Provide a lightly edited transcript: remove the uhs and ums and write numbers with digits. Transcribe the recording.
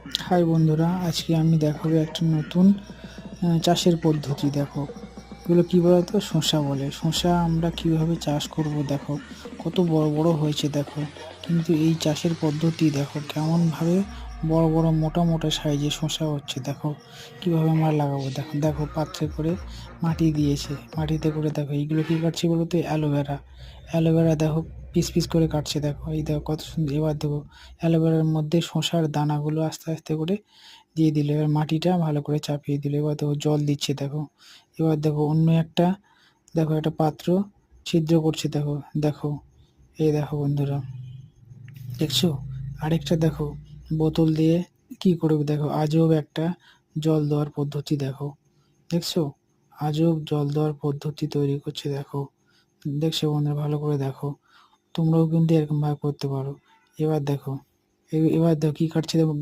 High বন্ধুরা, আজকে আমি দেখাবো একটা নতুন চাষের পদ্ধতি। দেখো, এগুলো কি বলতো, শসা বলে। শসা আমরা কিভাবে চাষ করব দেখো, কত বড় বড় হয়েছে দেখো। কিন্তু এই চাষের পদ্ধতি দেখো কেমন ভাবে বড় বড় মোটা মোটা সাইজে শসা হচ্ছে। দেখো কিভাবে আমরা লাগাবো। দেখো দেখো পাত্রে করে মাটি দিয়েছে, মাটিতে করে দেখো এইগুলো কি কাটছে বলতো, অ্যালোভেরা। অ্যালোভেরা দেখো পিস পিস করে কাটছে। দেখো এই দেখো কত সুন্দর। এবার দেখো অ্যালোভেরার মধ্যে শসার দানাগুলো আস্তে আস্তে করে দিয়ে দিল। এবার মাটিটা ভালো করে চাপিয়ে দিল। এবার দেখো জল দিচ্ছে। দেখো এবার দেখো অন্য একটা, দেখো একটা পাত্র ছিদ্র করছে। দেখো দেখো এই দেখো বন্ধুরা, দেখছো? আরেকটা দেখো বোতল দিয়ে কি করবে। দেখো আজব একটা জল দেওয়ার পদ্ধতি। দেখো দেখছো, আজব জল দেওয়ার পদ্ধতি তৈরি করছে। দেখো দেখছো বন্ধুরা, ভালো করে দেখো। তোমরাও কিন্তু এরকম ভাবে করতে পারো। এবার দেখো, এবার দেখো কি কাটছে। দেখো